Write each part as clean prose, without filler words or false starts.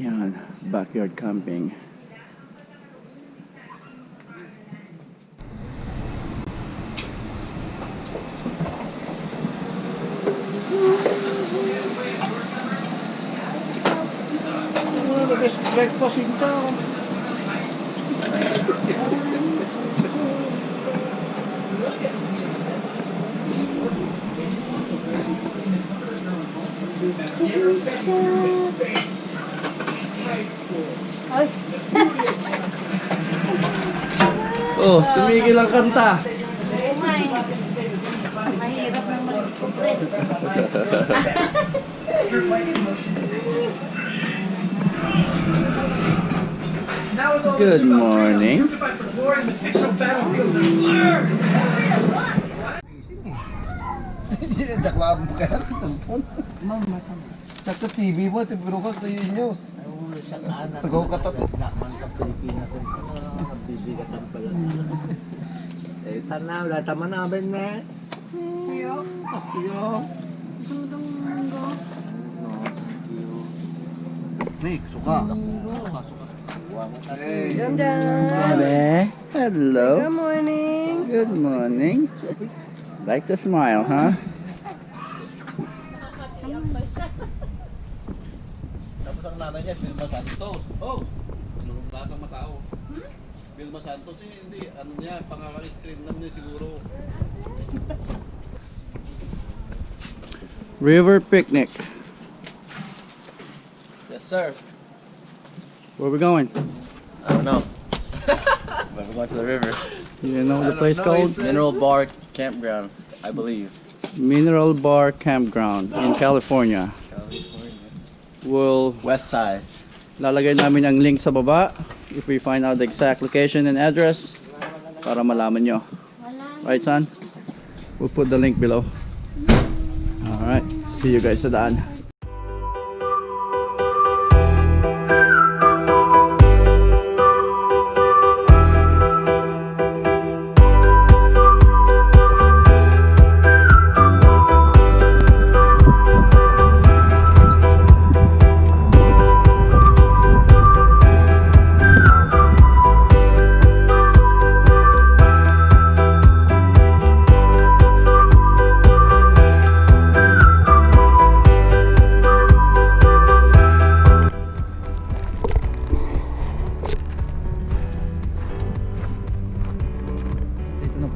Yan, backyard camping. The best breakfast in town. Oh, tumigil ang kanta. Mahirap nang mag-discover. Good morning. Daklaan mo kaya sa telepon. Sa TV mo, tiburo ka sa news. Tagaw ka tato. Nakman ka Pilipinas ang nabibigatan pala. Eh, tanaw, tama na ba na? Kayo? Yo. Sudong munggo. Nick, suka. Hey. Abe, hello. Good morning. Good morning. Like to smile, huh? Tapos ang nanay niya, Vilma Santos. Oh! Tulong lahat ng matao. Vilma Santos eh, hindi. Ano niya, pangalang screen name niya siguro. River picnic. Yes, sir. Where we going? I don't know. But we're going to the river. You know the place called? Mineral Bar Campground, I believe. Mineral Bar Campground in California. California. We'll West side. lalagay namin ang link sa baba if we find out the exact location and address para malaman nyo. Right, son? We'll put the link below. Alright, see you guys sa daan.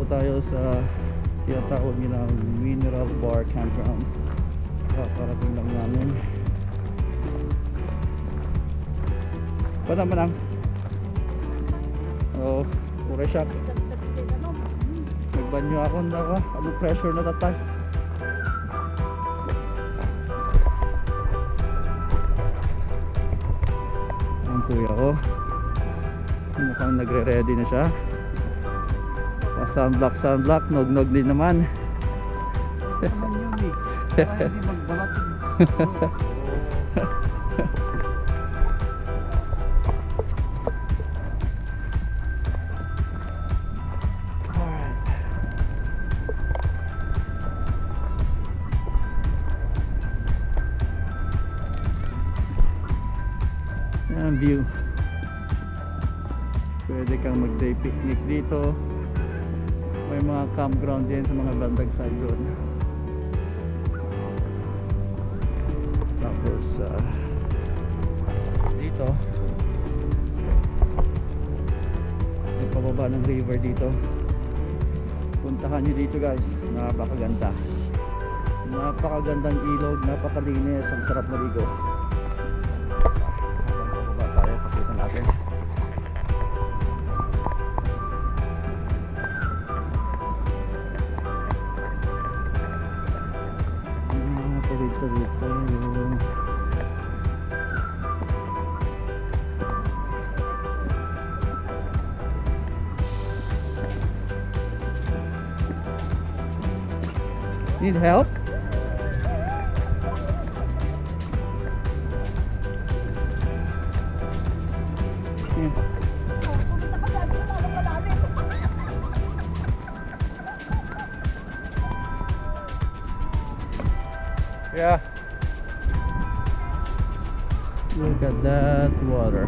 Tayo sa tinatawag nilang Mineral Bar Campground. Parating lang namin. Manang. Oh, pure shock. Nagbanyo ako na ka. Ano pressure na tatag. Ang kuya ko. Mukhang nagre-ready na siya. Sunblock, nog din naman. Hindi magbalat. Yan ang view. Pwede kang mag-day picnic dito. May mga campground din sa mga bandang side doon. Tapos dito may pababa ng river dito. Puntahan nyo dito guys. Napakaganda. Napakagandang ilog. Napakalinis. Ang sarap maligo. Pababa tayo. Pakita natin. Need help? Yeah. Yeah. Look at that water.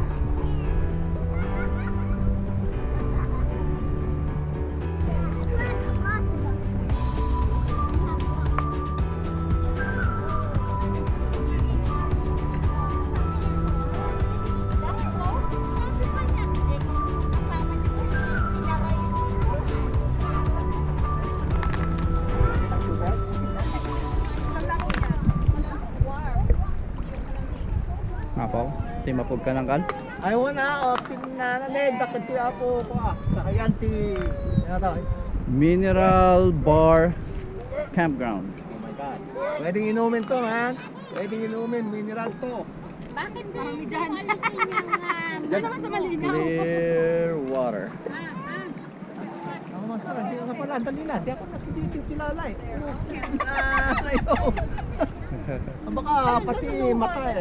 Apo, timapog ka ng kan? Ayaw na, tinananay, dakit ti Apo ko Nakayan ti, Mineral Bar Campground. Oh my God. Pwedeng inumin to, man. Pwedeng inumin, mineral to. Bakit kami dyan? Doon naman sa malinaw. Clear water. Ako man sa, hindi nga pala, dali na. Di ako nakikilala eh. Ayaw. Baka pati mata eh.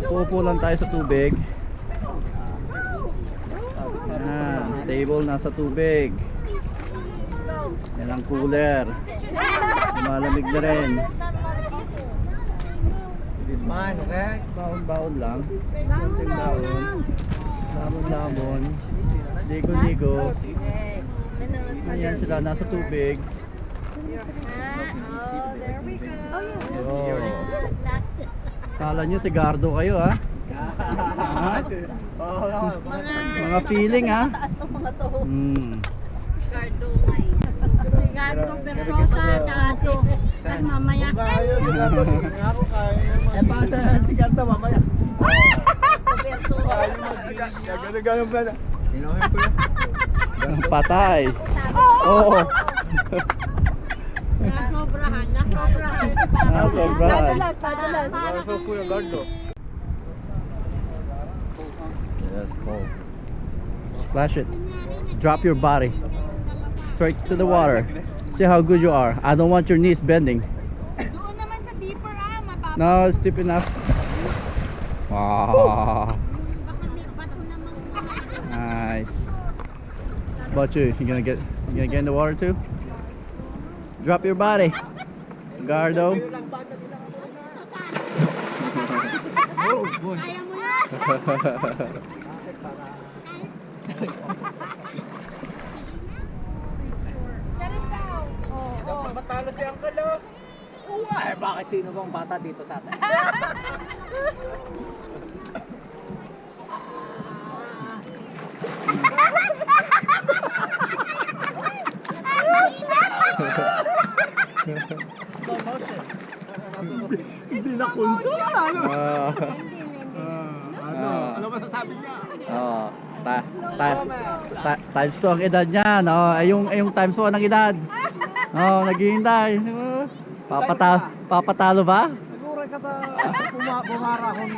Pupo lang tayo sa tubig. Table nasa tubig. Yan ang cooler. Malamig na rin. This is mine, okay? Baon-baon lang. Konting baon. Lamon-lamon. Ligo-ligo. Ayan sila nasa tubig. Oh, there we go. Oh. Kala nyo sigardo kayo ha? Ha? Mga feeling ha? Taas ng mga to. Gardo may. Gardo, Perrosa, Kaso. At mamaya. Ako kaya. Eh, baka si Ganda mamaya. Gano'n ba na? Inuhin ko yan. Patay. Oo. Nasobrahan, nasobrahan. Sobrahan. Tadalas. po yung Gardo. That's cold. Splash it. Drop your body straight to the water. See how good you are. I don't want your knees bending. Doon naman sa deeper mababa. No, it's deep enough. Wow. Baka may bato namang Nice. About you gonna get in the water too? Drop your body. Gardo. Ayaw mo yan. Sarit daw. Oo. Matalo si Uncle oh. Ay, bakit sino bang bata dito sa atin? Hindi na kulto. Ano masasabi niya? Oh, times 2 ang edad niya, no? Yung times 1 ang edad. Oh, naghihintay. Papatalo ba? Siguro ka ba bumara kung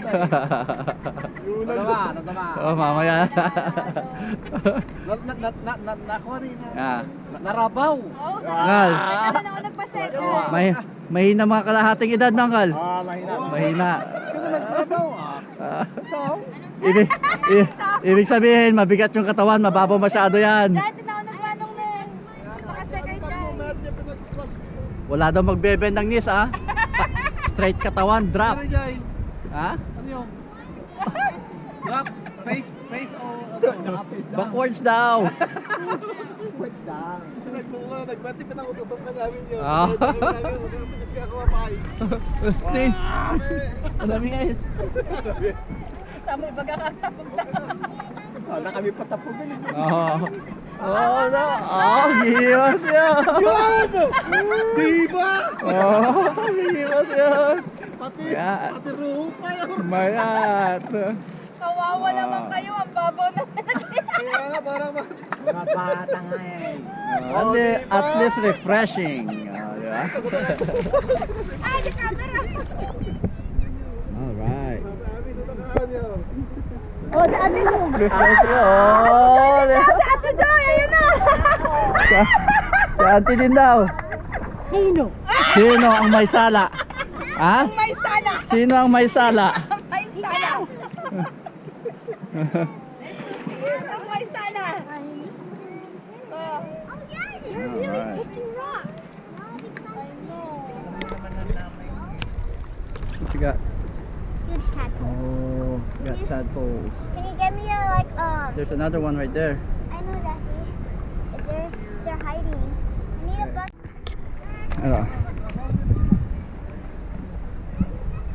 Nadama. Oh, mamaya. Nakuha rin na. Yeah. Narabaw. Ngal, Ano na ako nagpaseko? mahina mga kalahating edad na, Ngal. Mahina. Mahina. Kaya nagtrabaw So? Ibig sabihin, mabigat yung katawan, mababaw masyado yan. Dati na ako nagmanong na eh. Makasekay ka. Wala daw magbebend ng knees, ah. Straight katawan, drop. Ha? Ano yung? Drop, face o Backwards daw. Wait down. Nagbati pa ng ututong ka namin yun. Ah. Pinis ka ako mapay. Ang dami guys. Sa may bagakatapog na. Sana kami patapugin. Oh. Oh, no. Oh, giwas yun. Diba? Oh, giwas yun. Pati rupa yun. Mayat. Kawawa naman kayo. Ang babaw na. Kaya nga parang mga bata nga eh. At least refreshing. Oh, diba? Ay, di camera. Alright. Oh, sa atin mo. Oh, Ate Joy, ayun na! si auntie din daw. Sino? Sino ang may sala? Ha? May sala! Sino ang may sala? May sala! May sala! Alright. What you got? Huge tadpole. Oh, you got tadpoles. Can you get me a There's another one right there. I know that. They're hiding. I need a bucket. Ano?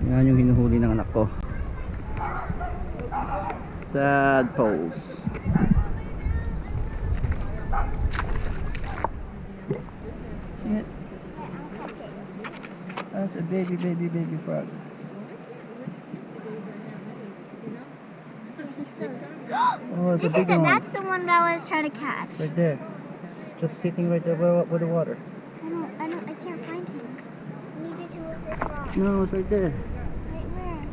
Yan yung hinuhuli ng anak ko. Tadpoles. See it? That's a baby frog. Oh, it's a big one. That's the one that I was trying to catch. Right there. It's just sitting right there with the water. I can't find him. I need you to move this rock. No, it's right there. Right where?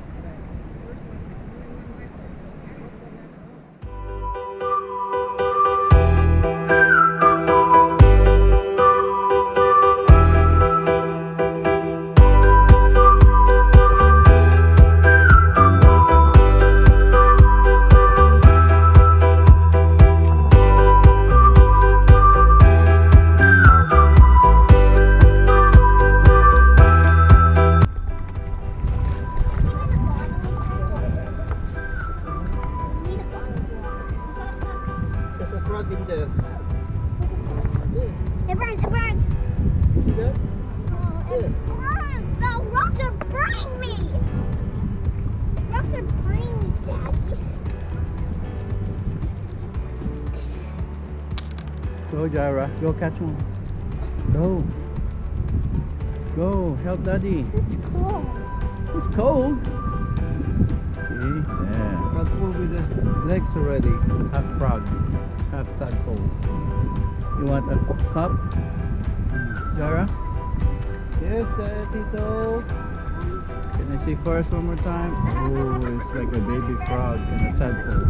There's a frog in there. It burns. See that? It burns. The rocks are burning me. The rocks are burning me, Daddy. Go, Jara. Go catch one. Go. Go. Help Daddy. It's cool. It's cold. See? Yeah. Tadpole with the legs already. Half frog. Half tadpole. You want a cup? Jara? Yes, Tito. Can I see first one more time? Oh, it's like a baby frog and a tadpole.